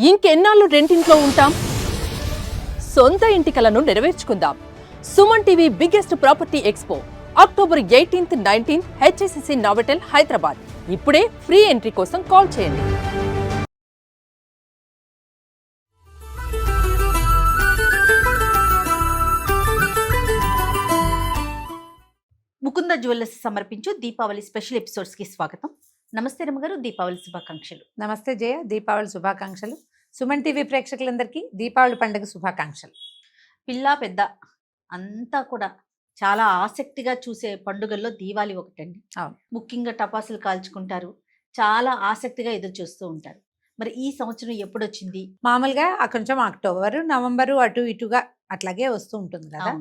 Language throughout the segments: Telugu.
ఇంకెన్నాళ్ళు రెంటింట్లో ఉంటాం? సొంత ఇంటి కలను నెరవేర్చుకుందాం. Suman TV biggest property expo October 18th, 19th HSCC Novotel Hyderabad. ఇప్పుడే ఫ్రీ ఎంట్రీ కోసం కాల్ చేయండి. ముకుంద జ్యువెలర్స్ సమర్పించు దీపావళి స్పెషల్ ఎపిసోడ్స్ కి స్వాగతం. నమస్తే రమ్మగారు, దీపావళి శుభాకాంక్షలు. నమస్తే జయ, దీపావళి శుభాకాంక్షలు. సుమన్ టీవీ ప్రేక్షకులందరికీ దీపావళి పండుగ శుభాకాంక్షలు. పిల్ల పెద్ద అంతా కూడా చాలా ఆసక్తిగా చూసే పండుగల్లో దీపావళి ఒకటండి. ముఖ్యంగా టపాసులు కాల్చుకుంటారు, చాలా ఆసక్తిగా ఎదురు చూస్తూ ఉంటారు. మరి ఈ సంవత్సరం ఎప్పుడు వచ్చింది? మామూలుగా కొంచెం అక్టోబరు, నవంబరు అటు ఇటుగా అట్లాగే వస్తూ ఉంటుంది కదా.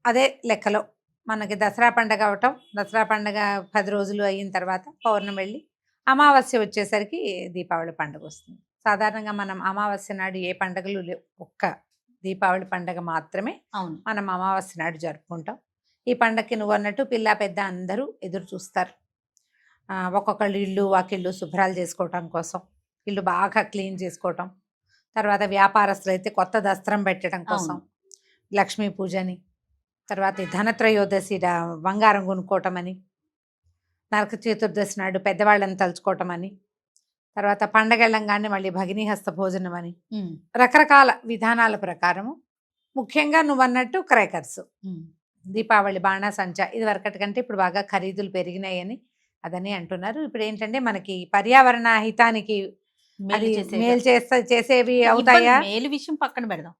అదే లెక్కలో మనకి దసరా పండగ అవటం, దసరా పండగ 10 రోజులు అయిన తర్వాత పౌర్ణమి వెళ్ళి అమావాస్య వచ్చేసరికి దీపావళి పండుగ వస్తుంది. సాధారణంగా మనం అమావాస్య నాడు ఏ పండుగలు లేవు, ఒక్క దీపావళి పండుగ మాత్రమే మనం అమావాస్య నాడు జరుపుకుంటాం. ఈ పండగకి నువ్వు అన్నట్టు పిల్ల పెద్ద అందరూ ఎదురు చూస్తారు. ఒక్కొక్కళ్ళు ఇల్లు వాకిళ్ళు శుభ్రాలు చేసుకోవటం కోసం, ఇల్లు బాగా క్లీన్ చేసుకోవటం, తర్వాత వ్యాపారస్తులు అయితే కొత్త దస్త్రం పెట్టడం కోసం, లక్ష్మీ పూజని, తర్వాత ధనత్రయోదశి బంగారం కొనుక్కోవటం అని, నరక చతుర్దశి నాడు పెద్దవాళ్ళని తలుచుకోవటం అని, తర్వాత పండగెళ్ళంగానే మళ్ళీ భగినీ హస్త భోజనం అని, రకరకాల విధానాల ప్రకారము. ముఖ్యంగా నువ్వు అన్నట్టు క్రాకర్స్, దీపావళి బాణాసంచా ఇది వరకటి కంటే ఇప్పుడు బాగా ఖరీదులు పెరిగినాయని అదని అంటున్నారు. ఇప్పుడు ఏంటంటే మనకి పర్యావరణ హితానికి మేలు చేసేవి అవుతాయా, మేలు విషయం పక్కన పెడదాం,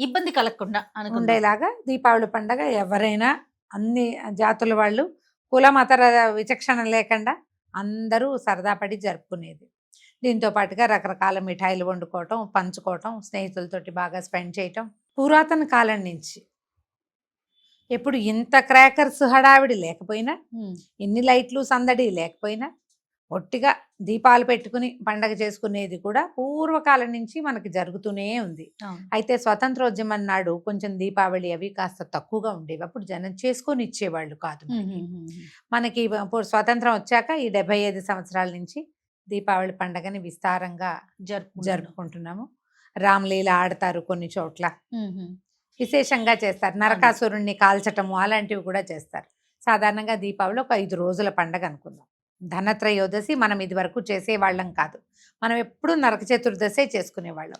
ఇబ్బంది కలగకుండా ఉండేలాగా దీపావళి పండగ ఎవరైనా అన్ని జాతుల వాళ్ళు కుల మత విచక్షణ లేకుండా అందరూ సరదా పడి జరుపుకునేది. దీంతో పాటుగా రకరకాల మిఠాయిలు వండుకోవటం, పంచుకోవటం, స్నేహితులతోటి బాగా స్పెండ్ చేయటం. పురాతన కాలం నుంచి ఎప్పుడు ఇంత క్రాకర్స్ హడావిడి లేకపోయినా, ఇన్ని లైట్లు సందడి లేకపోయినా, ఒట్టిగా దీపాలు పెట్టుకుని పండగ చేసుకునేది కూడా పూర్వకాలం నుంచి మనకి జరుగుతూనే ఉంది. అయితే స్వతంత్రోద్యమం నాడు కొంచెం దీపావళి అవి కాస్త తక్కువగా ఉండేవి. అప్పుడు జనం చేసుకొని ఇచ్చేవాళ్ళు కాదు. మనకి స్వతంత్రం వచ్చాక ఈ 75 సంవత్సరాల నుంచి దీపావళి పండగని విస్తారంగా జరుపుకుంటున్నాము. రామ్లీల ఆడతారు, కొన్ని చోట్ల విశేషంగా చేస్తారు. నరకాసురుణ్ణి కాల్చటము అలాంటివి కూడా చేస్తారు. సాధారణంగా దీపావళి ఒక 5 రోజుల పండగ అనుకుందాం. ధనత్రయోదశి మనం ఇది వరకు చేసేవాళ్ళం కాదు, మనం ఎప్పుడు నరక చతుర్దశి చేసుకునేవాళ్ళం.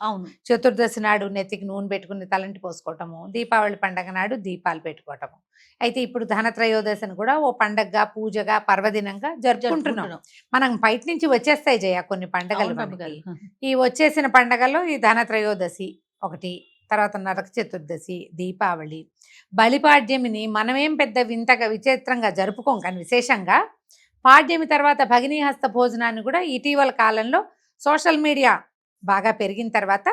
చతుర్దశి నాడు నెత్తికి నూనె పెట్టుకుని తలంటి పోసుకోవటము, దీపావళి పండగ నాడు దీపాలు పెట్టుకోవటము. అయితే ఇప్పుడు ధనత్రయోదశిని కూడా ఓ పండగగా, పూజగా, పర్వదినంగా జరుపుకుంటున్నాం. మనం బయట నుంచి వచ్చేస్తాయి జయ కొన్ని పండగలు. ఈ వచ్చేసిన పండగల్లో ఈ ధనత్రయోదశి ఒకటి, తర్వాత నరక చతుర్దశి, దీపావళి, బలిపాడ్యమిని మనమేం పెద్ద వింతగా విచిత్రంగా జరుపుకోం, కానీ విశేషంగా పాడ్యమి తర్వాత భగినీ హస్త భోజనాన్ని కూడా ఇటీవల కాలంలో సోషల్ మీడియా బాగా పెరిగిన తర్వాత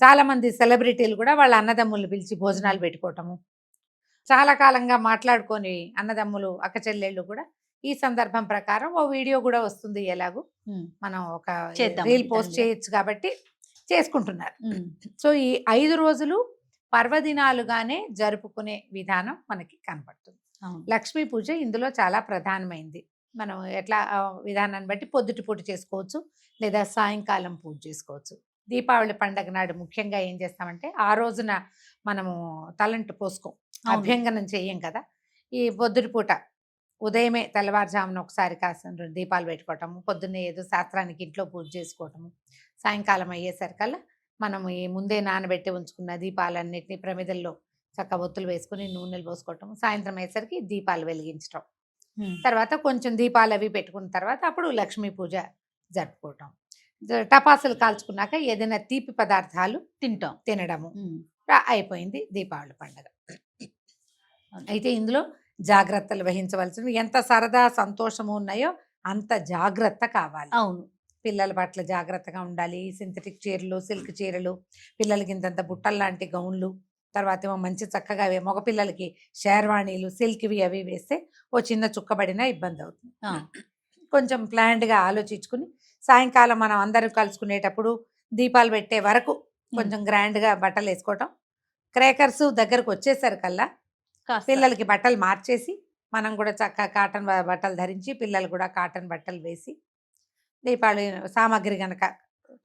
చాలామంది సెలబ్రిటీలు కూడా వాళ్ళ అన్నదమ్ములు పిలిచి భోజనాలు పెట్టుకోవటము, చాలా కాలంగా మాట్లాడుకొని అన్నదమ్ములు అక్క చెల్లెళ్ళు కూడా ఈ సందర్భం ప్రకారం ఓ వీడియో కూడా వస్తుంది. ఎలాగూ మనం ఒక రీల్ పోస్ట్ చేయొచ్చు కాబట్టి చేసుకుంటున్నారు. సో ఈ 5 రోజులు పర్వదినాలుగానే జరుపుకునే విధానం మనకి కనపడుతుంది. లక్ష్మీ పూజ ఇందులో చాలా ప్రధానమైంది. మనం ఎట్లా విధానాన్ని బట్టి పొద్దుటి పూట చేసుకోవచ్చు, లేదా సాయంకాలం పూజ చేసుకోవచ్చు. దీపావళి పండగ నాడు ముఖ్యంగా ఏం చేస్తామంటే ఆ రోజున మనము తలంటు పోసుకోం, అభ్యంగనం చెయ్యం కదా. ఈ పొద్దుటి పూట ఉదయమే తెల్లవారుజామున ఒకసారి కాసిన దీపాలు పెట్టుకోవటము, పొద్దున్నే ఏదో శాస్త్రానికి ఇంట్లో పూజ చేసుకోవటము, సాయంకాలం అయ్యేసరికల్లా మనము ఈ ముందే నానబెట్టి ఉంచుకున్న దీపాలన్నిటిని ప్రమిదల్లో చక్క ఒత్తులు వేసుకుని నూనెలు పోసుకోవటం, సాయంత్రం అయ్యేసరికి దీపాలు వెలిగించటం, తర్వాత కొంచెం దీపాలు అవి పెట్టుకున్న తర్వాత అప్పుడు లక్ష్మీ పూజ జరుపుకోవటం, టపాసులు కాల్చుకున్నాక ఏదైనా తీపి పదార్థాలు తినడము అయిపోయింది దీపావళి పండుగ. అయితే ఇందులో జాగ్రత్తలు వహించవలసినవి ఎంత సరదా సంతోషము ఉన్నాయో అంత జాగ్రత్త కావాలి. పిల్లల పట్ల జాగ్రత్తగా ఉండాలి. సింథటిక్ చీరలు, సిల్క్ చీరలు, పిల్లలకి ఇంతంత బుట్టలు లాంటి గౌన్లు, తర్వాత ఏమో మంచి చక్కగా మగపిల్లలకి షేర్వాణీలు, సిల్క్వి అవి వేస్తే ఓ చిన్న చుక్కబడినా ఇబ్బంది అవుతుంది. కొంచెం ప్లాన్డ్గా ఆలోచించుకుని సాయంకాలం మనం అందరూ కలుసుకునేటప్పుడు దీపాలు పెట్టే వరకు కొంచెం గ్రాండ్గా బట్టలు వేసుకోవటం. క్రేకర్స్ దగ్గరకు వచ్చేసరికల్లా పిల్లలకి బట్టలు మార్చేసి మనం కూడా చక్కగా కాటన్ బట్టలు ధరించి పిల్లలు కూడా కాటన్ బట్టలు వేసి దీపావళి సామాగ్రి కనుక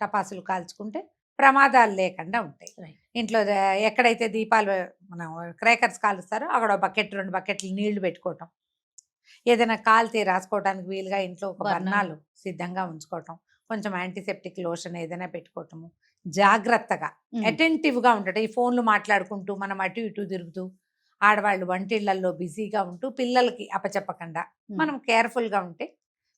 టపాసులు కాల్చుకుంటే ప్రమాదాలు లేకుండా ఉంటాయి. Right. ఇంట్లో ఎక్కడైతే దీపాలు మనం క్రేకర్స్ కాలుస్తారో అక్కడ 2 బకెట్లు నీళ్లు పెట్టుకోవటం, ఏదైనా కాల్తే రాసుకోవడానికి వీలుగా ఇంట్లో ఒక బర్ణాలు. బర్ణాలు సిద్ధంగా ఉంచుకోవటం, కొంచెం యాంటీసెప్టిక్ లోషన్ ఏదైనా పెట్టుకోవటము, జాగ్రత్తగా అటెంటివ్గా ఉండటం. ఈ ఫోన్లు మాట్లాడుకుంటూ మనం అటు ఇటు తిరుగుతూ, ఆడవాళ్ళు వంటిళ్లలో బిజీగా ఉంటూ పిల్లలకి అపచెప్పకుండా మనం కేర్ఫుల్గా ఉంటే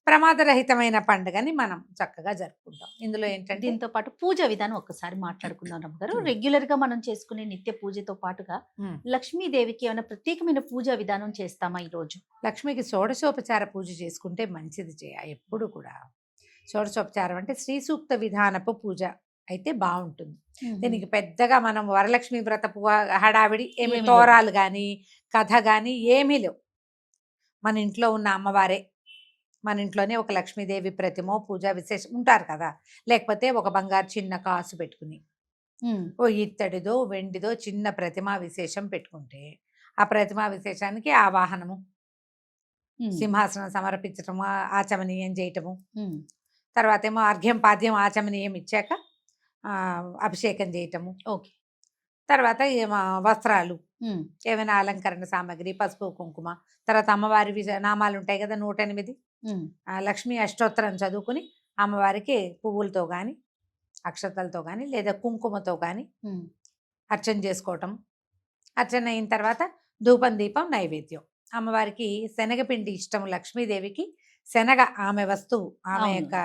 ప్రమాదరహితమైన పండుగని మనం చక్కగా జరుపుకుంటాం. ఇందులో ఏంటంటే దీంతో పాటు పూజ విధానం ఒక్కసారి మాట్లాడుకుందాం రమ్మగారు. Hmm. రెగ్యులర్ గా మనం చేసుకునే నిత్య పూజతో పాటుగా ఉమ్, లక్ష్మీదేవికి ఏమైనా ప్రత్యేకమైన పూజా విధానం చేస్తామా ఈ రోజు? లక్ష్మికి షోడశోపచార పూజ చేసుకుంటే మంచిది ఎప్పుడు కూడా. షోడశోపచారం అంటే శ్రీ సూక్త విధానపు పూజ అయితే బాగుంటుంది. దీనికి పెద్దగా మనం వరలక్ష్మి వ్రతపు హడావిడి ఏమి ఏమీ తోరాలు కానీ కథ కానీ ఏమీ లేవు. మన ఇంట్లో ఉన్న అమ్మవారే, మన ఇంట్లోనే ఒక లక్ష్మీదేవి ప్రతిమో పూజా విశేషం ఉంటారు కదా, లేకపోతే ఒక బంగారు చిన్న కాసు పెట్టుకుని ఓ ఇత్తడిదో వెండిదో చిన్న ప్రతిమా విశేషం పెట్టుకుంటే ఆ ప్రతిమా విశేషానికి ఆవాహనము, సింహాసనం సమర్పించటము, ఆచమనీయం చేయటము, తర్వాత ఏమో అర్ఘ్యం పాద్యం ఆచమనీయం ఇచ్చాక అభిషేకం చేయటము, ఓకే. తర్వాత వస్త్రాలు, ఏమైనా అలంకరణ సామాగ్రి, పసుపు కుంకుమ, తర్వాత అమ్మవారి నామాలు ఉంటాయి కదా 108, లక్ష్మీ అష్టోత్తరం చదువుకుని అమ్మవారికి పువ్వులతో కానీ అక్షతలతో కానీ లేదా కుంకుమతో కానీ అర్చన చేసుకోవటం. అర్చన అయిన తర్వాత ధూపం దీపం నైవేద్యం. అమ్మవారికి శనగపిండి ఇష్టం. లక్ష్మీదేవికి శనగ ఆమె వస్తువు, ఆమె అవును. యొక్క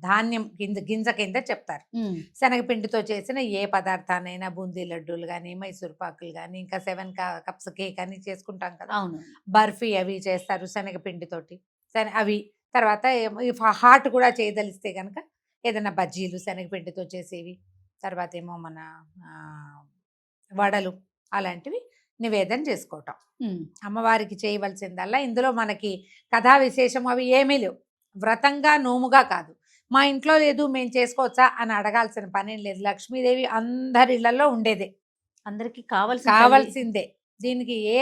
ధాన్యం గింజ కింద చెప్తారు. శనగపిండితో చేసిన ఏ పదార్థానైనా బూందీ లడ్డూలు కానీ మైసూర్ పాకులు కానీ ఇంకా 7 కప్స్ కేక్ అని చేసుకుంటాం కదా, అవును. బర్ఫీ అవి చేస్తారు శనగపిండితోటి. అవి తర్వాత హాట్ కూడా చేయదలిస్తే కనుక ఏదైనా బజ్జీలు శనగపిండితో చేసేవి, తర్వాత ఏమో మన వడలు అలాంటివి నివేదన చేసుకోవటం. అమ్మవారికి చేయవలసిందల్లా ఇందులో మనకి కథా విశేషం అవి ఏమీ లేవు. వ్రతంగా నోముగా కాదు, మా ఇంట్లో లేదు మేము చేసుకోవచ్చా అని అడగాల్సిన పనేం లేదు. లక్ష్మీదేవి అందరి ఇళ్లలో ఉండేదే, అందరికి కావాల్సిందే. దీనికి ఏ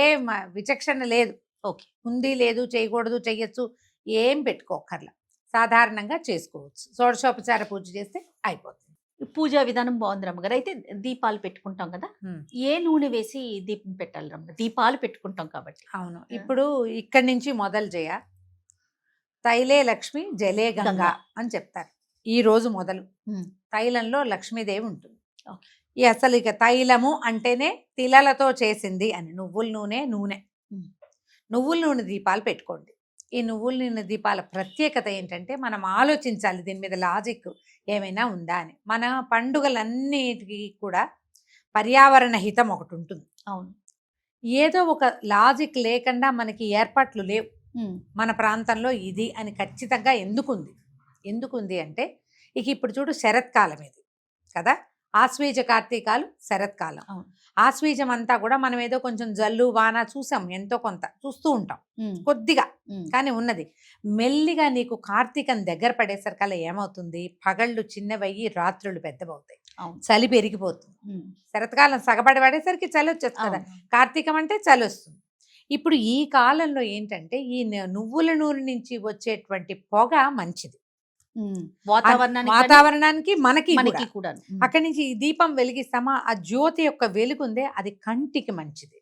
విచక్షణ లేదు. ఓకే. ఉంది లేదు, చేయకూడదు చెయ్యొచ్చు ఏం పెట్టుకోకర్లా, సాధారణంగా చేసుకోవచ్చు. షోడశోపచార పూజ చేస్తే అయిపోతుంది. పూజా విధానం బాగుంది రమ్మగారు. అయితే దీపాలు పెట్టుకుంటాం కదా, ఏ నూనె వేసి దీపం పెట్టాలి రమ్మగారు? దీపాలు పెట్టుకుంటాం కాబట్టి. అవును, ఇప్పుడు ఇక్కడి నుంచి మొదలు చేయ. తైలే లక్ష్మి జలే గంగా గంగా అని చెప్తారు. ఈ రోజు మొదలు తైలంలో లక్ష్మీదేవి ఉంటుంది. ఓకే. ఈ అసలు ఇక తైలము అంటేనే తిలలతో చేసింది అని. నువ్వుల నూనె నువ్వుల నూనె దీపాలు పెట్టుకోండి. ఈ నువ్వుల నూనె దీపాల ప్రత్యేకత ఏంటంటే మనం ఆలోచించాలి దీని మీద లాజిక్ ఏమైనా ఉందా అని. మన పండుగలన్నిటికీ కూడా పర్యావరణ హితం ఒకటి ఉంటుంది. అవును. ఏదో ఒక లాజిక్ లేకుండా మనకి ఏర్పాట్లు లేవు. మన ప్రాంతంలో ఇది అని ఖచ్చితంగా ఎందుకుంది అంటే ఇక ఇప్పుడు చూడు, శరత్కాలం ఇది కదా, ఆశ్వీజ కార్తీకాలు శరత్కాలం. ఆశ్వీజం అంతా కూడా మనం ఏదో కొంచెం జల్లు వాన చూసాం, ఎంతో కొంత చూస్తూ ఉంటాం కొద్దిగా, కానీ ఉన్నది మెల్లిగా నీకు కార్తీకం దగ్గర పడేసరికల్లా ఏమవుతుంది, పగళ్ళు చిన్నవయ్యి రాత్రులు పెద్దవవుతాయి, చలి పెరిగిపోతుంది. శరత్కాలం సగపడి పడేసరికి చలి వచ్చేస్తుంది కదా, కార్తీకం అంటే చలి వస్తుంది. ఇప్పుడు ఈ కాలంలో ఏంటంటే ఈ నువ్వుల నూనె నుంచి వచ్చేటువంటి పొగ మంచిది వాతావరణానికి, మనకి కూడా. అక్కడి నుంచి ఈ దీపం వెలిగిస్తామా, ఆ జ్యోతి యొక్క వెలుగుందే అది కంటికి మంచిది,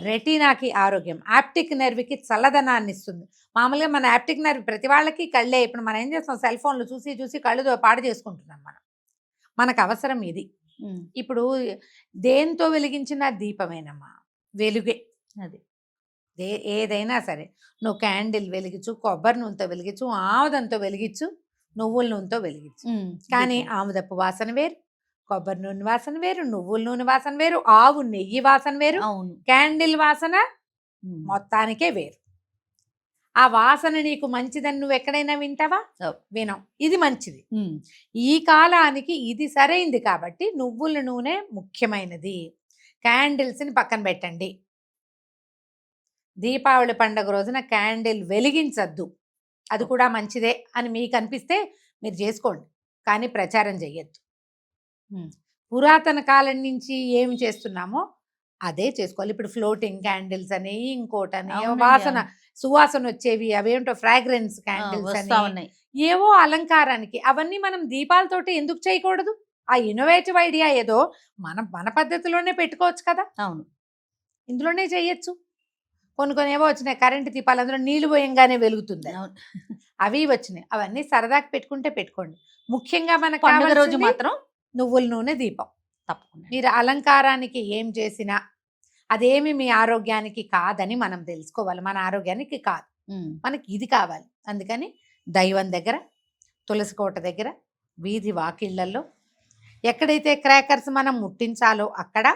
రెటీనాకి ఆరోగ్యం, ఆప్టిక్ నర్వ్కి చల్లదనాన్ని ఇస్తుంది. మామూలుగా మన ఆప్టిక్ నర్వ్ ప్రతి వాళ్ళకి కళ్ళే. ఇప్పుడు మనం ఏం చేస్తాం, సెల్ ఫోన్లు చూసి కళ్ళు పాడు చేసుకుంటున్నాం. మనకు అవసరం ఇది. ఇప్పుడు దేంతో వెలిగించిన దీపమేనమ్మా, వెలుగే అది. ఏదైనా సరే నువ్వు క్యాండిల్ వెలిగించు, కొబ్బరి నూనెతో వెలిగించు, ఆముదంతో వెలిగించు, నువ్వుల నూనెతో వెలిగించు. కానీ ఆముదపు వాసన వేరు, కొబ్బరి నూనె వాసన వేరు, నువ్వుల నూనె వాసన వేరు, ఆవు నెయ్యి వాసన వేరు, క్యాండిల్ వాసన మొత్తానికే వేరు. ఆ వాసన నీకు మంచిదని నువ్వు ఎక్కడైనా వింటావా? వినం. ఇది మంచిది, ఈ కాలానికి ఇది సరైంది. కాబట్టి నువ్వుల నూనె ముఖ్యమైనది. క్యాండిల్స్ని పక్కన పెట్టండి. దీపావళి పండుగ రోజున క్యాండిల్ వెలిగించద్దు, అది కూడా మంచిదే అని మీకు అనిపిస్తే మీరు చేసుకోండి, కానీ ప్రచారం చెయ్యొద్దు. పురాతన కాలం నుంచి ఏమి చేస్తున్నామో అదే చేసుకోవాలి. ఇప్పుడు ఫ్లోటింగ్ క్యాండిల్స్ అని ఇంకోటని వాసన సువాసన వచ్చేవి, అవేంటో ఫ్రాగ్రెన్స్ ఆ, క్యాండిల్స్ వస్తా అని, ఉన్నాయి. ఏవో అలంకారానికి. అవన్నీ మనం దీపాలతోటి ఎందుకు చేయకూడదు? ఆ ఇన్నోవేటివ్ ఐడియా ఏదో మన పద్ధతిలోనే పెట్టుకోవచ్చు కదా, అవును. ఇందులోనే చేయొచ్చు. కొన్ని ఏవో వచ్చినాయి కరెంటు దీపాలు, అందులో నీళ్లు పోయంగానే వెలుగుతుంది, అవును. అవి వచ్చినాయి. అవన్నీ సరదాకి పెట్టుకుంటే పెట్టుకోండి. ముఖ్యంగా మనకు పండుగ రోజు కావాల్సింది మాత్రం నువ్వుల నూనె దీపం. తప్పకుండా. మీరు అలంకారానికి ఏం చేసినా అదేమి మీ ఆరోగ్యానికి కాదని మనం తెలుసుకోవాలి. మన ఆరోగ్యానికి కాదు, ఉమ్, మనకి ఇది కావాలి. అందుకని దైవం దగ్గర, తులసి కోట దగ్గర, వీధి వాకిళ్లలో, ఎక్కడైతే క్రాకర్స్ మనం ముట్టించాలో అక్కడ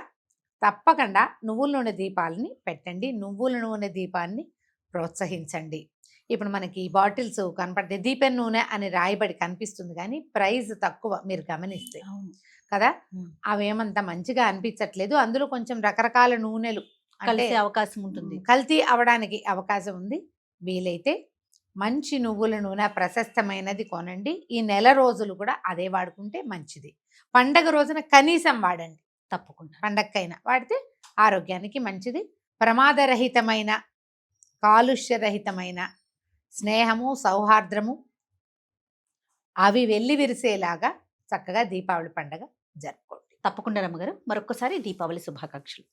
తప్పకుండా నువ్వుల నూనె దీపాలని పెట్టండి. నువ్వుల నూనె దీపాన్ని ప్రోత్సహించండి. ఇప్పుడు మనకి బాటిల్స్ కనపడతాయి, దీపం నూనె అని రాయబడి కనిపిస్తుంది, కానీ ప్రైస్ తక్కువ మీరు గమనిస్తే అవును. కదా. ఉమ్, అవేమంత మంచిగా అనిపించట్లేదు. అందులో కొంచెం రకరకాల నూనెలు అంటే కలిసే అవకాశం ఉంటుంది. కల్తీ అవడానికి అవకాశం ఉంది. వీలైతే మంచి నువ్వుల నూనె ప్రశస్తమైనది కొనండి. ఈ నెల రోజులు కూడా అదే వాడుకుంటే మంచిది. పండగ రోజున కనీసం వాడండి, తప్పకుండా. పండగకైనా వాడితే ఆరోగ్యానికి మంచిది. ప్రమాదరహితమైన, కాలుష్యరహితమైన స్నేహము, సౌహార్ద్రము అవి వెళ్ళి విరిసేలాగా చక్కగా దీపావళి పండగ జరుపుకోండి. తప్పకుండా రమ్మగారు, మరొక్కసారి దీపావళి శుభాకాంక్షలు.